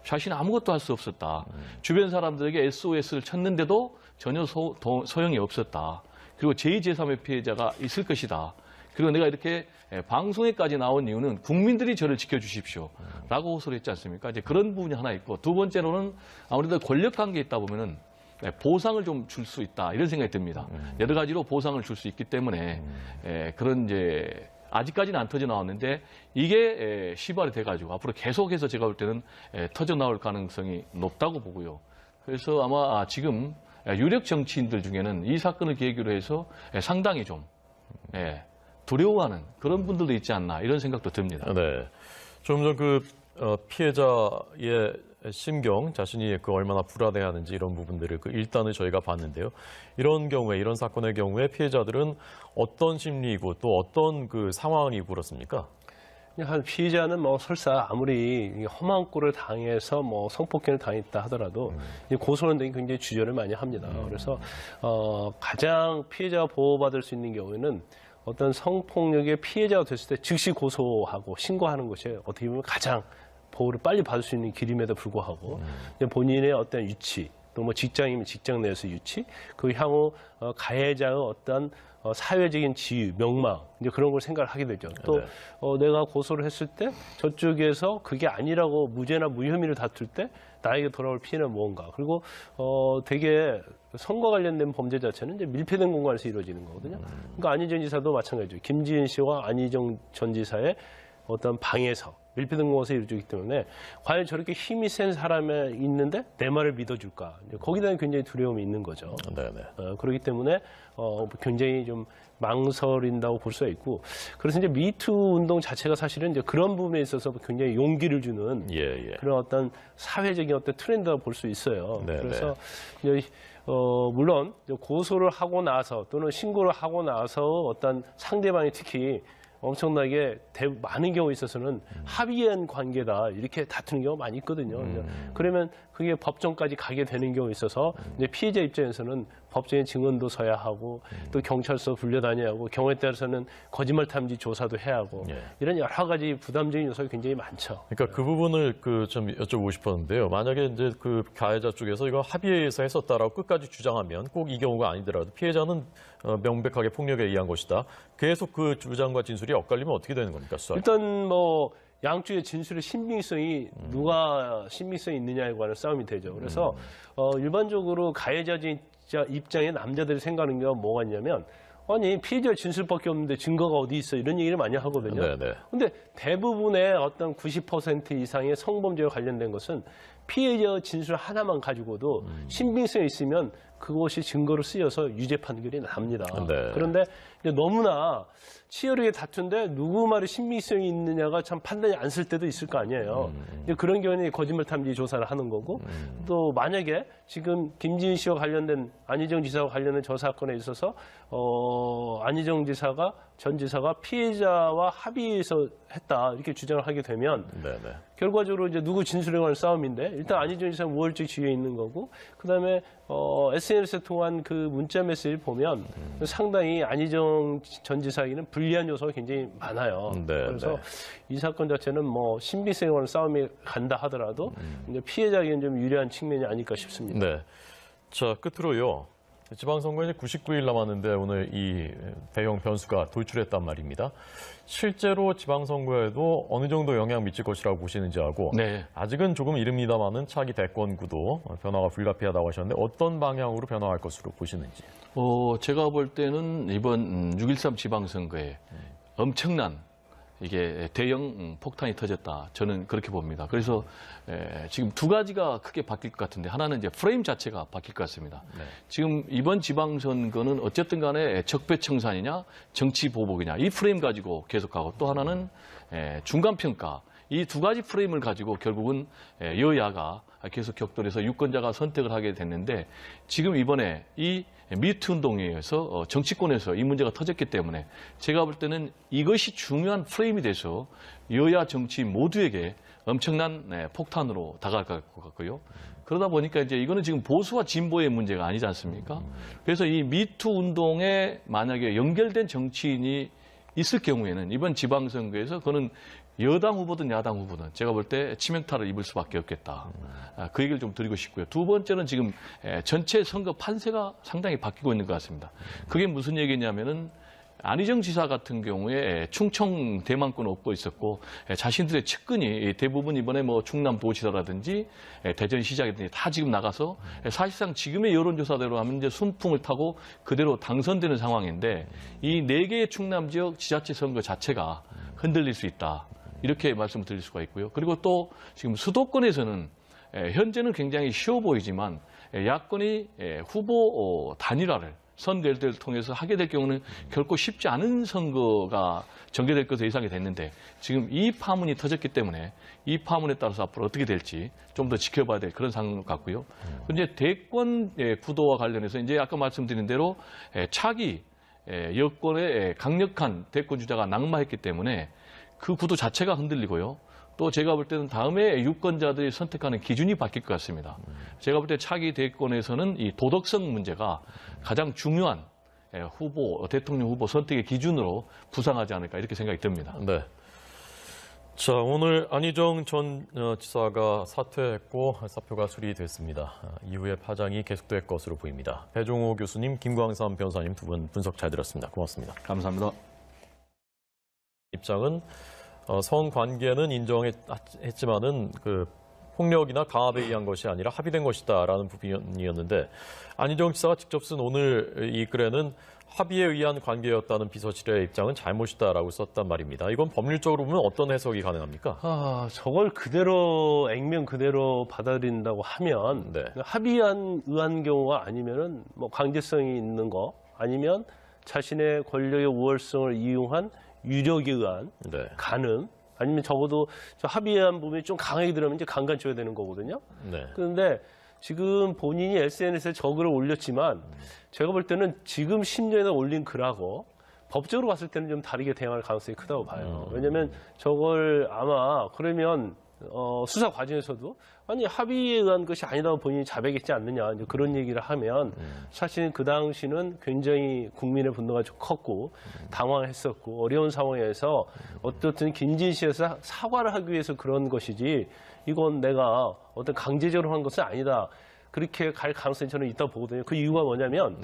자신은 아무것도 할 수 없었다. 주변 사람들에게 SOS를 쳤는데도 전혀 소용이 없었다. 그리고 제2, 제3의 피해자가 있을 것이다. 그리고 내가 이렇게 방송에까지 나온 이유는 국민들이 저를 지켜주십시오. 라고 호소를 했지 않습니까? 이제 그런 부분이 하나 있고 두 번째로는 아무래도 권력 관계에 있다 보면은 보상을 좀 줄 수 있다. 이런 생각이 듭니다. 여러 가지로 보상을 줄 수 있기 때문에 그런 이제 아직까지는 안 터져 나왔는데 이게 시발이 돼가지고 앞으로 계속해서 제가 볼 때는 터져 나올 가능성이 높다고 보고요. 그래서 아마 지금 유력 정치인들 중에는 이 사건을 계기로 해서 상당히 좀 두려워하는 그런 분들도 있지 않나 이런 생각도 듭니다. 네. 좀 전 그 피해자의 심경, 자신이 그 얼마나 불안해하는지 이런 부분들을 그 일단은 저희가 봤는데요. 이런 경우에, 이런 사건의 경우에 피해자들은 어떤 심리이고 또 어떤 그 상황이고 그렇습니까? 한 피해자는 뭐 설사 아무리 험한 꼴을 당해서 뭐 성폭행을 당했다 하더라도 고소는 되게 굉장히 주저를 많이 합니다. 그래서 가장 피해자가 보호받을 수 있는 경우에는 어떤 성폭력의 피해자가 됐을 때 즉시 고소하고 신고하는 것이 어떻게 보면 가장 보호를 빨리 받을 수 있는 길임에도 불구하고 본인의 어떤 유치 또 뭐 직장이면 직장 내에서 유치 그 향후 가해자의 어떤 사회적인 지위, 명망 이제 그런 걸 생각을 하게 되죠. 또 네. 내가 고소를 했을 때 저쪽에서 그게 아니라고 무죄나 무혐의를 다툴 때 나에게 돌아올 피해는 무언가. 그리고 되게 선거 관련된 범죄 자체는 이제 밀폐된 공간에서 이루어지는 거거든요. 그러니까 안희정 지사도 마찬가지죠. 김지은 씨와 안희정 전 지사의 어떤 방에서 밀폐된 공간에서 이루어지기 때문에 과연 저렇게 힘이 센 사람이 있는데 내 말을 믿어줄까? 거기에 대한 굉장히 두려움이 있는 거죠. 네네. 그렇기 때문에 굉장히 좀 망설인다고 볼 수가 있고 그래서 이제 미투 운동 자체가 사실은 이제 그런 부분에 있어서 굉장히 용기를 주는 그런 어떤 사회적인 어떤 트렌드라고 볼 수 있어요. 네네. 그래서 이제 물론 고소를 하고 나서 또는 신고를 하고 나서 어떤 상대방이 특히 엄청나게 많은 경우에 있어서는 합의한 관계다 이렇게 다투는 경우가 많이 있거든요. 그러면 그게 법정까지 가게 되는 경우에 있어서 이제 피해자 입장에서는 법정에 증언도 서야 하고 또 경찰서 불려다녀야 하고 경우에 따라서는 거짓말 탐지 조사도 해야 하고 이런 여러 가지 부담적인 요소가 굉장히 많죠. 그러니까 그 부분을 좀 여쭤보고 싶었는데요. 만약에 이제 그 가해자 쪽에서 이거 합의해서 했었다라고 끝까지 주장하면 꼭 이 경우가 아니더라도 피해자는 명백하게 폭력에 의한 것이다. 계속 그 주장과 진술이 엇갈리면 어떻게 되는 겁니까? 수사? 일단 뭐 양쪽의 진술의 신빙성이 누가 신빙성이 있느냐에 관한 싸움이 되죠. 그래서 일반적으로 가해자 입장의 남자들이 생각하는 게 뭐가 있냐면 아니 피해자 진술밖에 없는데 증거가 어디 있어 이런 얘기를 많이 하거든요. 네네. 근데 대부분의 어떤 90% 이상의 성범죄와 관련된 것은 피해자 진술 하나만 가지고도 신빙성이 있으면 그것이 증거로 쓰여서 유죄 판결이 납니다. 네. 그런데 이제 너무나 치열하게 다툰데 누구 말이 신빙성이 있느냐가 참 판단이 안 쓸 때도 있을 거 아니에요. 이제 그런 경우에 거짓말 탐지 조사를 하는 거고 또 만약에 지금 김지은 씨와 관련된 안희정 지사와 관련된 저 사건에 있어서 안희정 지사가 전 지사가 피해자와 합의해서 했다 이렇게 주장을 하게 되면 네네. 결과적으로 이제 누구 진술에 관한 싸움인데 일단 안희정 지사는 우월적 지위에 있는 거고 그다음에 SNS에 통한 그 문자 메시지를 보면 상당히 안희정 전 지사에게는 불리한 요소가 굉장히 많아요. 네, 그래서 네. 이 사건 자체는 뭐 신빙성에 관한 싸움이 간다 하더라도 이제 피해자에게는 좀 유리한 측면이 아닐까 싶습니다. 네. 자, 끝으로요. 지방선거 이제 99일 남았는데 오늘 이 대형 변수가 돌출했단 말입니다. 실제로 지방선거에도 어느 정도 영향 미칠 것이라고 보시는지 하고 네. 아직은 조금 이릅니다만은 차기 대권 구도 변화가 불가피하다고 하셨는데 어떤 방향으로 변화할 것으로 보시는지. 제가 볼 때는 이번 6.13 지방선거에 엄청난 이게 대형 폭탄이 터졌다. 저는 그렇게 봅니다. 그래서 지금 두 가지가 크게 바뀔 것 같은데 하나는 이제 프레임 자체가 바뀔 것 같습니다. 네. 지금 이번 지방선거는 어쨌든 간에 적폐청산이냐 정치 보복이냐 이 프레임 가지고 계속하고 또 하나는 중간평가 이 두 가지 프레임을 가지고 결국은 여야가 계속 격돌해서 유권자가 선택을 하게 됐는데 지금 이번에 이 미투 운동에 의해서 정치권에서 이 문제가 터졌기 때문에 제가 볼 때는 이것이 중요한 프레임이 돼서 여야 정치인 모두에게 엄청난 폭탄으로 다가갈 것 같고요. 그러다 보니까 이제 이거는 지금 보수와 진보의 문제가 아니지 않습니까? 그래서 이 미투 운동에 만약에 연결된 정치인이 있을 경우에는 이번 지방선거에서 그거는 여당 후보든 야당 후보든 제가 볼 때 치명타를 입을 수밖에 없겠다. 그 얘기를 좀 드리고 싶고요. 두 번째는 지금 전체 선거 판세가 상당히 바뀌고 있는 것 같습니다. 그게 무슨 얘기냐면은 안희정 지사 같은 경우에 충청 대망권을 얻고 있었고 자신들의 측근이 대부분 이번에 뭐 충남도지사라든지 대전시장이든지 다 지금 나가서 사실상 지금의 여론조사대로 하면 이제 순풍을 타고 그대로 당선되는 상황인데 이 4개의 충남 지역 지자체 선거 자체가 흔들릴 수 있다. 이렇게 말씀을 드릴 수가 있고요. 그리고 또 지금 수도권에서는 현재는 굉장히 쉬워 보이지만 야권이 후보 단일화를 선대를 통해서 하게 될 경우는 결코 쉽지 않은 선거가 전개될 것으로 예상이 됐는데 지금 이 파문이 터졌기 때문에 이 파문에 따라서 앞으로 어떻게 될지 좀 더 지켜봐야 될 그런 상황 같고요. 이제 대권 구도와 관련해서 이제 아까 말씀드린 대로 차기 여권의 강력한 대권 주자가 낙마했기 때문에 그 구도 자체가 흔들리고요. 또 제가 볼 때는 다음에 유권자들이 선택하는 기준이 바뀔 것 같습니다. 제가 볼 때 차기 대권에서는 이 도덕성 문제가 가장 중요한 대통령 후보 선택의 기준으로 부상하지 않을까 이렇게 생각이 듭니다. 네. 자, 오늘 안희정 전 지사가 사퇴했고 사표가 수리됐습니다. 이후에 파장이 계속될 것으로 보입니다. 배종호 교수님, 김광삼 변호사님 두 분 분석 잘 들었습니다. 고맙습니다. 감사합니다. 입장은 성관계는 인정했지만은 그 폭력이나 강압에 의한 것이 아니라 합의된 것이다라는 부분이었는데 안희정 지사가 직접 쓴 오늘 이 글에는 합의에 의한 관계였다는 비서실의 입장은 잘못이다라고 썼단 말입니다. 이건 법률적으로 보면 어떤 해석이 가능합니까? 저걸 그대로 액면 그대로 받아들인다고 하면 네. 합의한 의한 경우가 아니면은 뭐 강제성이 있는 거 아니면 자신의 권력의 우월성을 이용한 유력에 의한 네. 간음 아니면 적어도 저 합의한 부분이 좀 강하게 들어가면 이제 강간 줘야 되는 거거든요. 네. 그런데 지금 본인이 SNS에 저 글을 올렸지만 제가 볼 때는 지금 10년에 올린 글하고 법적으로 봤을 때는 좀 다르게 대응할 가능성이 크다고 봐요. 왜냐하면 저걸 아마 그러면 수사 과정에서도 아니 합의에 의한 것이 아니다고 본인이 자백했지 않느냐 이제 그런 얘기를 하면 사실 그 당시는 굉장히 국민의 분노가 좀 컸고 당황했었고 어려운 상황에서 어떻든 김진 씨에서 사과를 하기 위해서 그런 것이지 이건 내가 어떤 강제적으로 한 것은 아니다. 그렇게 갈 가능성이 저는 있다고 보거든요. 그 이유가 뭐냐면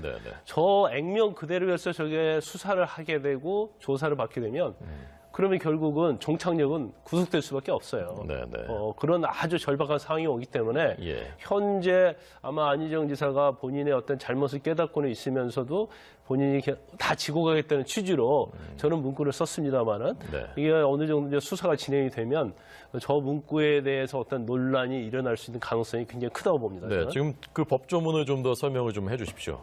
저 액면 그대로 해서 저게 수사를 하게 되고 조사를 받게 되면 그러면 결국은 종착역은 구속될 수밖에 없어요. 네네. 그런 아주 절박한 상황이 오기 때문에 예. 현재 아마 안희정 지사가 본인의 어떤 잘못을 깨닫고는 있으면서도 본인이 다 지고 가겠다는 취지로 저는 문구를 썼습니다만은 네. 이게 어느 정도 이제 수사가 진행이 되면 저 문구에 대해서 어떤 논란이 일어날 수 있는 가능성이 굉장히 크다고 봅니다. 네, 저는. 지금 그 법조문을 좀 더 설명을 좀 해주십시오.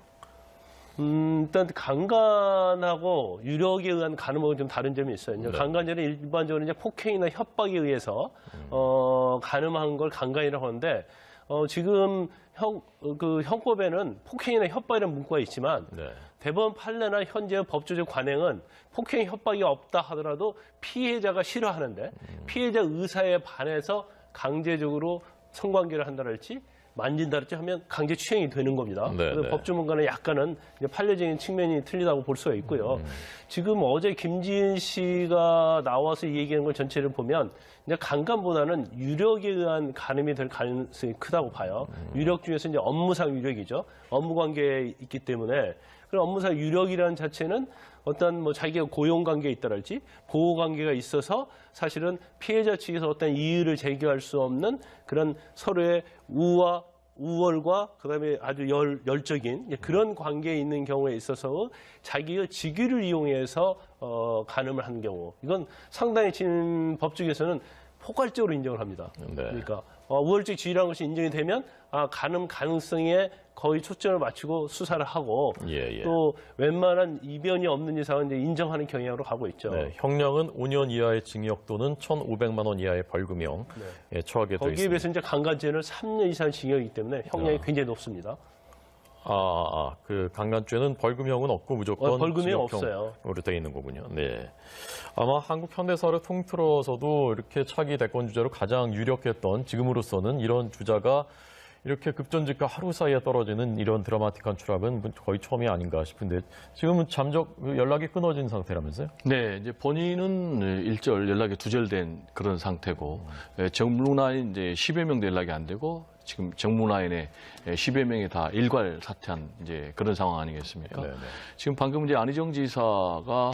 일단 강간하고 유력에 의한 간음하고 좀 다른 점이 있어요. 이제 네. 강간죄는 일반적으로 이제 폭행이나 협박에 의해서 간음한 걸 강간이라고 하는데 지금 형법에는 폭행이나 협박이라는 문구가 있지만 네. 대법원 판례나 현재 법조적 관행은 폭행 협박이 없다 하더라도 피해자가 싫어하는데 피해자 의사에 반해서 강제적으로 성관계를 한다랄지 만진다랄지 하면 강제 추행이 되는 겁니다. 네, 그래서 네. 법조문과는 약간은 이제 판례적인 측면이 틀리다고 볼 수가 있고요. 지금 어제 김지은 씨가 나와서 얘기한 걸 전체를 보면 이제 강간보다는 유력에 의한 간음이 될 가능성이 크다고 봐요. 유력 중에서 이제 업무상 유력이죠. 업무 관계에 있기 때문에 그런 업무상 유력이라는 자체는 어떤 뭐 자기가 고용 관계에 있다랄지 보호 관계가 있어서 사실은 피해자 측에서 어떤 이의를 제기할 수 없는 그런 서로의 우월과 그다음에 아주 열적인 그런 관계에 있는 경우에 있어서 자기의 직위를 이용해서 간음을 하는 경우 이건 상당히 지금 법조계에서는 포괄적으로 인정을 합니다. 네. 그러니까 우월적 지위라는 것이 인정이 되면 간음 가능성에 거의 초점을 맞추고 수사를 하고 예, 예. 또 웬만한 이변이 없는 이상은 이제 인정하는 경향으로 가고 있죠. 네, 형량은 5년 이하의 징역 또는 1,500만 원 이하의 벌금형 처하게 되어 거기에 있습니다. 비해서 이제 강간죄는 3년 이상 징역이기 때문에 형량이 굉장히 높습니다. 그 강간죄는 벌금형은 없고 무조건 벌금이 징역형으로 없어요. 되어 있는 거군요. 네. 아마 한국 현대사를 통틀어서도 이렇게 차기 대권 주자로 가장 유력했던 지금으로서는 이런 주자가 이렇게 급전직하 하루 사이에 떨어지는 이런 드라마틱한 추락은 거의 처음이 아닌가 싶은데 지금은 잠적 연락이 끊어진 상태라면서요? 네, 이제 본인은 일절 연락이 두절된 그런 상태고 정문화인 이제 10여 명도 연락이 안 되고 지금 정문화인에 10여 명이 다 일괄 사퇴한 이제 그런 상황 아니겠습니까? 네네. 지금 방금 이제 안희정 지사가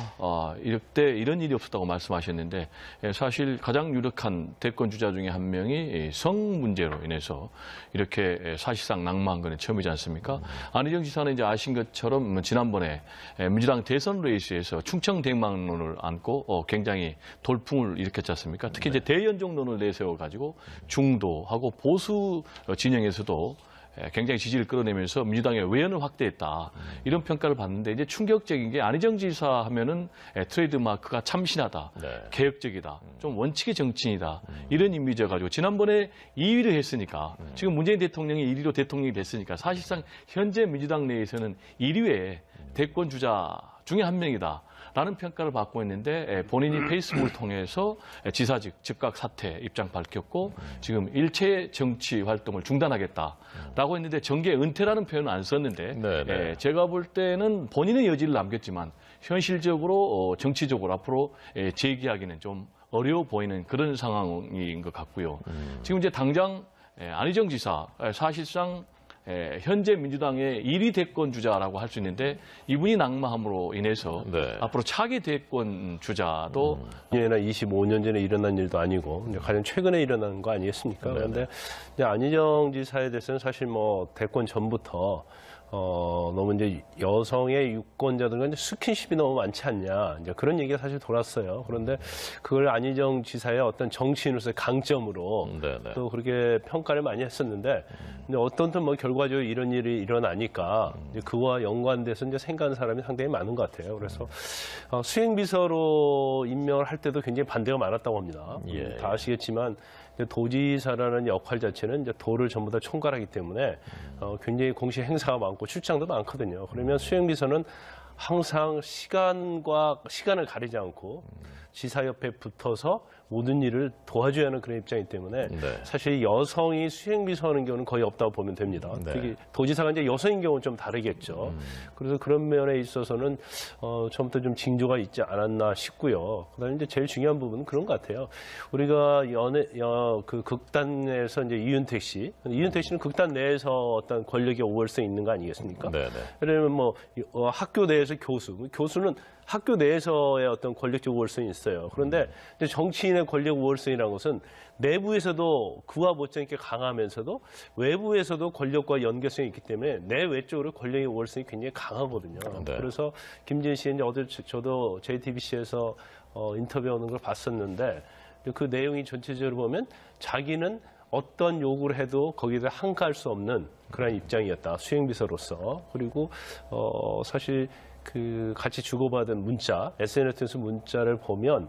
이때 이런 일이 없었다고 말씀하셨는데 사실 가장 유력한 대권 주자 중에 한 명이 성 문제로 인해서 이렇게 사실상 낙마한 건 처음이지 않습니까? 안희정 지사는 이제 아신 것처럼 지난번에 민주당 대선 레이스에서 충청 대망론을 안고 굉장히 돌풍을 일으켰지 않습니까? 특히 이제 대연정론을 내세워 가지고 중도하고 보수 진영에서도 굉장히 지지를 끌어내면서 민주당의 외연을 확대했다. 이런 평가를 받는데 이제 충격적인 게 안희정 지사 하면은 트레이드 마크가 참신하다. 네. 개혁적이다. 좀 원칙의 정치인이다. 이런 이미지여 가지고 지난번에 2위를 했으니까 지금 문재인 대통령이 1위로 대통령이 됐으니까 사실상 현재 민주당 내에서는 1위의 대권 주자 중에 한 명이다. 라는 평가를 받고 있는데 본인이 페이스북을 통해서 지사직 즉각 사퇴 입장 밝혔고 지금 일체 정치 활동을 중단하겠다라고 했는데 정계 은퇴라는 표현은 안 썼는데 네네. 제가 볼 때는 본인의 여지를 남겼지만 현실적으로 정치적으로 앞으로 재기하기는 좀 어려워 보이는 그런 상황인 것 같고요. 지금 이제 당장 안희정 지사 사실상 현재 민주당의 1위 대권 주자라고 할 수 있는데 이분이 낙마함으로 인해서 네. 앞으로 차기 대권 주자도 2년이나 25년 전에 일어난 일도 아니고 이제 가장 최근에 일어난 거 아니겠습니까? 그런데 이제 안희정 지사에 대해서는 사실 뭐 대권 전부터 너무 이제 여성의 유권자들과 이제 스킨십이 너무 많지 않냐 이제 그런 얘기가 사실 돌았어요. 그런데 그걸 안희정 지사의 어떤 정치인으로서의 강점으로 네네. 또 그렇게 평가를 많이 했었는데 근데 어떤 뭐 결과적으로 이런 일이 일어나니까 이제 그와 연관돼서 이제 생각하는 사람이 상당히 많은 것 같아요. 그래서 수행비서로 임명을 할 때도 굉장히 반대가 많았다고 합니다. 예. 다 아시겠지만 도지사라는 역할 자체는 이제 도를 전부 다 총괄하기 때문에 굉장히 공식 행사가 많고 출장도 많거든요. 그러면 수행비서는 항상 시간을 가리지 않고 지사 옆에 붙어서 모든 일을 도와줘야 하는 그런 입장이기 때문에 네. 사실 여성이 수행비서 하는 경우는 거의 없다고 보면 됩니다. 네. 특히 도지사가 이제 여성인 경우는 좀 다르겠죠. 그래서 그런 면에 있어서는 처음부터 좀 징조가 있지 않았나 싶고요. 그다음에 이제 제일 중요한 부분은 그런 것 같아요. 우리가 그 극단에서 이제 이윤택 씨는 극단 내에서 어떤 권력의 오월성이 있는 거 아니겠습니까? 네네. 그러면 뭐 학교 내에서 교수는 학교 내에서의 어떤 권력적 우월성이 있어요. 그런데 이제 정치인의 권력 우월성이라는 것은 내부에서도 그와 못지않게 강하면서도 외부에서도 권력과 연결성이 있기 때문에 내외적으로 권력의 우월성이 굉장히 강하거든요. 네. 그래서 김지은 씨 이제 어제 저도 JTBC에서 인터뷰하는 걸 봤었는데 그 내용이 전체적으로 보면 자기는 어떤 요구를 해도 거기에 한가할 수 없는 그런 입장이었다. 수행비서로서. 그리고 사실 그 같이 주고받은 문자, SNS에서 문자를 보면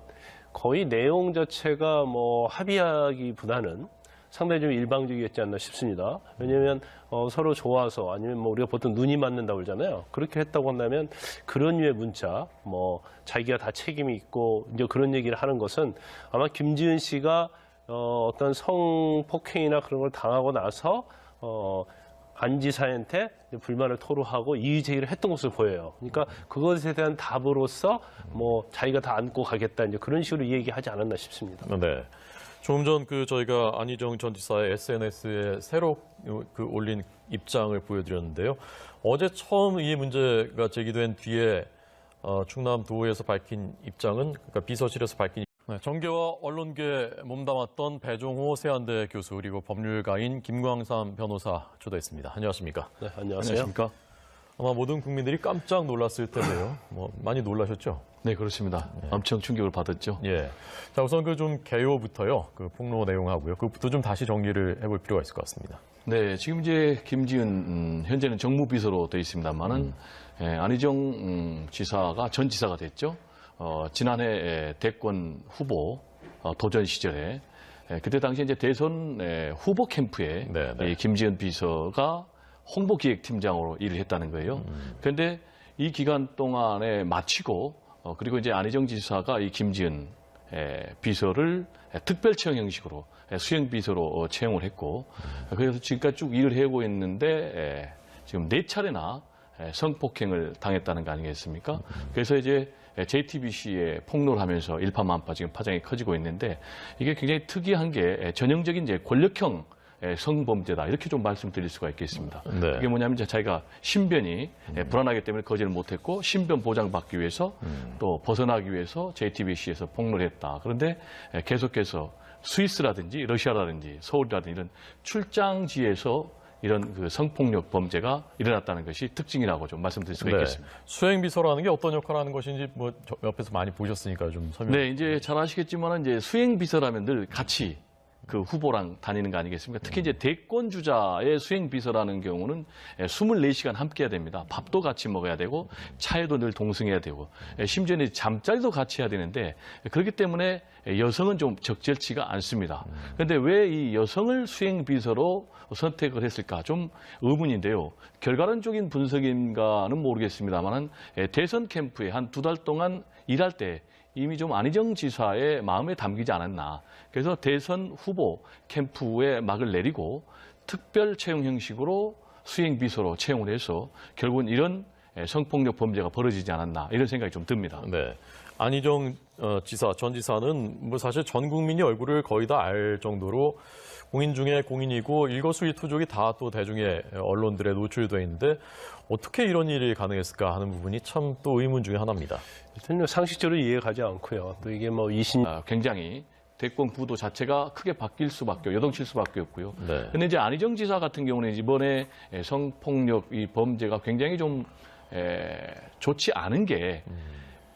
거의 내용 자체가 뭐 합의하기보다는 상당히 좀 일방적이었지 않나 싶습니다. 왜냐하면 서로 좋아서 아니면 뭐 우리가 보통 눈이 맞는다고 그러잖아요. 그렇게 했다고 한다면 그런 류의 문자, 뭐 자기가 다 책임이 있고 이제 그런 얘기를 하는 것은 아마 김지은 씨가 어떤 성폭행이나 그런 걸 당하고 나서 안 지사한테 불만을 토로하고 이의 제기를 했던 것으로 보여요. 그러니까 그것에 대한 답으로서 뭐 자기가 다 안고 가겠다 이제 그런 식으로 얘기하지 않았나 싶습니다. 네. 조금 전 저희가 안희정 전 지사의 SNS에 새로 올린 입장을 보여드렸는데요. 어제 처음 이 문제가 제기된 뒤에 충남도에서 밝힌 입장은, 그러니까 비서실에서 밝힌 정계와 언론계 몸담았던 배종호 세안대 교수 그리고 법률가인 김광삼 변호사 초대했습니다. 안녕하십니까? 네, 안녕하세요. 안녕하십니까? 아마 모든 국민들이 깜짝 놀랐을 텐데요. 뭐 많이 놀라셨죠? 네, 그렇습니다. 엄청 충격을 받았죠. 예. 자, 우선 좀 개요부터요. 그 폭로 내용하고요. 그것부터 좀 다시 정리를 해볼 필요가 있을 것 같습니다. 네, 지금 이제 김지은 현재는 정무비서로 되어 있습니다만은 안희정 지사가 전 지사가 됐죠. 지난해 대권 후보 도전 시절에 그때 당시 이제 대선 후보 캠프에 이 김지은 비서가 홍보기획팀장으로 일을 했다는 거예요. 그런데 이 기간 동안에 마치고 그리고 이제 안희정 지사가 이 김지은 비서를 특별 채용 형식으로 수행 비서로 채용을 했고 그래서 지금까지 쭉 일을 해오고 있는데 지금 4차례나 성폭행을 당했다는 거 아니겠습니까? 그래서 이제 JTBC에 폭로를 하면서 일파만파 지금 파장이 커지고 있는데 이게 굉장히 특이한 게 전형적인 이제 권력형 성범죄다 이렇게 좀 말씀드릴 수가 있겠습니다. 네. 이게 뭐냐면 자기가 신변이 불안하기 때문에 거절을 못했고 신변 보장받기 위해서 또 벗어나기 위해서 JTBC에서 폭로를 했다. 그런데 계속해서 스위스라든지 러시아라든지 서울이라든지 이런 출장지에서 이런 그 성폭력 범죄가 일어났다는 것이 특징이라고 좀 말씀드릴 수가 있겠습니다. 수행비서라는 게 어떤 역할을 하는 것인지 뭐 옆에서 많이 보셨으니까 좀 설명. 네, 이제 잘 아시겠지만 이제 수행비서라면 늘 같이 그 후보랑 다니는 거 아니겠습니까? 특히 이제 대권 주자의 수행 비서라는 경우는 24시간 함께 해야 됩니다. 밥도 같이 먹어야 되고 차에도 늘 동승해야 되고 심지어는 잠자리도 같이 해야 되는데 그렇기 때문에 여성은 좀 적절치가 않습니다. 그런데 왜 이 여성을 수행 비서로 선택을 했을까? 좀 의문인데요. 결과론적인 분석인가는 모르겠습니다만은 대선 캠프에 한 2달 동안 일할 때 이미 좀 안희정 지사의 마음에 담기지 않았나. 그래서 대선 후보 캠프에 막을 내리고 특별 채용 형식으로 수행 비서로 채용을 해서 결국은 이런 성폭력 범죄가 벌어지지 않았나 이런 생각이 좀 듭니다. 네. 안희정 전 지사는 뭐 사실 전 국민이 얼굴을 거의 다 알 정도로 공인 중에 공인이고 일거수일투족이 다 또 대중의 언론들에 노출돼 있는데 어떻게 이런 일이 가능했을까 하는 부분이 참 또 의문 중에 하나입니다. 일단 상식적으로 이해가 가지 않고요. 또 이게 뭐 굉장히 대권 구도 자체가 크게 바뀔 수밖에, 여동칠 수밖에 없고요. 네. 근데 이제 안희정 지사 같은 경우는 이번에 성폭력 이 범죄가 굉장히 좀 좋지 않은 게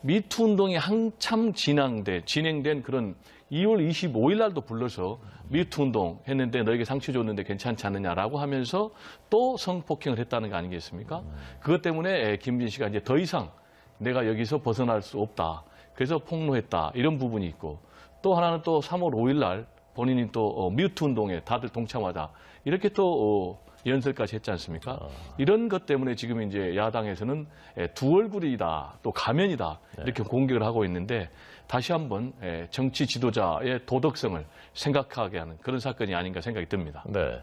미투 운동이 한참 진행된 그런 2월 25일 날도 불러서 미투 운동 했는데 너에게 상처 줬는데 괜찮지 않느냐라고 하면서 또 성폭행을 했다는 거 아니겠습니까? 그것 때문에 김진 씨가 이제 더 이상 내가 여기서 벗어날 수 없다. 그래서 폭로했다. 이런 부분이 있고 또 하나는 또 3월 5일 날 본인이 또 미투 운동에 다들 동참하자. 이렇게 또 연설까지 했지 않습니까? 이런 것 때문에 지금 이제 야당에서는 두 얼굴이다, 또 가면이다 이렇게 공격을 하고 있는데 다시 한번 정치 지도자의 도덕성을 생각하게 하는 그런 사건이 아닌가 생각이 듭니다. 네.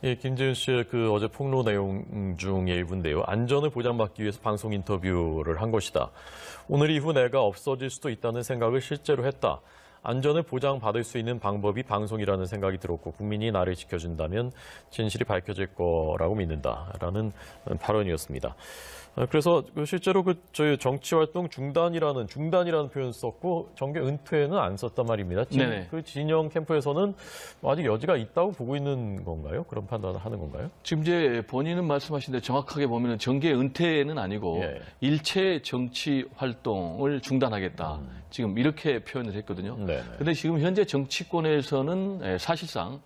이 김지은 씨의 그 어제 폭로 내용 중의 일부인데요. 안전을 보장받기 위해서 방송 인터뷰를 한 것이다. 오늘 이후 내가 없어질 수도 있다는 생각을 실제로 했다. 안전을 보장받을 수 있는 방법이 방송이라는 생각이 들었고 국민이 나를 지켜준다면 진실이 밝혀질 거라고 믿는다라는 발언이었습니다. 그래서 실제로 저희 정치활동 중단이라는 표현 썼고 정계 은퇴는 안 썼단 말입니다. 지금 네네. 그 진영 캠프에서는 아직 여지가 있다고 보고 있는 건가요? 그런 판단을 하는 건가요? 지금 이제 본인은 말씀하신 대로 정확하게 보면 정계 은퇴는 아니고 예. 일체 정치 활동을 중단하겠다. 지금 이렇게 표현을 했거든요. 네네. 그런데 지금 현재 정치권에서는 사실상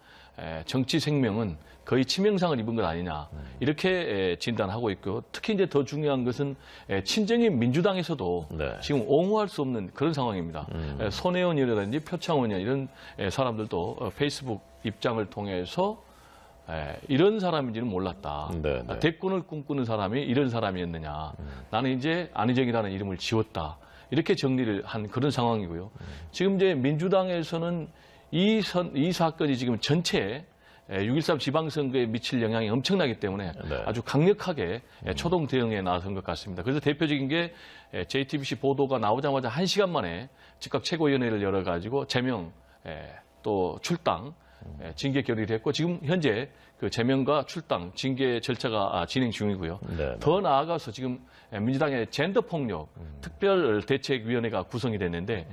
정치 생명은 거의 치명상을 입은 것 아니냐 이렇게 진단하고 있고 특히 이제 더 중요한 것은 친정인 민주당에서도 네. 지금 옹호할 수 없는 그런 상황입니다. 손혜원이라든지 표창원 이런 사람들도 페이스북 입장을 통해서 이런 사람인지는 몰랐다. 네, 네. 대권을 꿈꾸는 사람이 이런 사람이었느냐. 나는 이제 안희정이라는 이름을 지웠다. 이렇게 정리를 한 그런 상황이고요. 지금 이제 민주당에서는 이 사건이 지금 전체 6.13 지방선거에 미칠 영향이 엄청나기 때문에 네. 아주 강력하게 초동 대응에 나선 것 같습니다. 그래서 대표적인 게 JTBC 보도가 나오자마자 1시간 만에 즉각 최고위원회를 열어가지고 제명 또 출당 징계 결의를 했고 지금 현재 그 제명과 출당 징계 절차가 진행 중이고요. 네. 더 나아가서 지금 민주당의 젠더 폭력 특별 대책위원회가 구성이 됐는데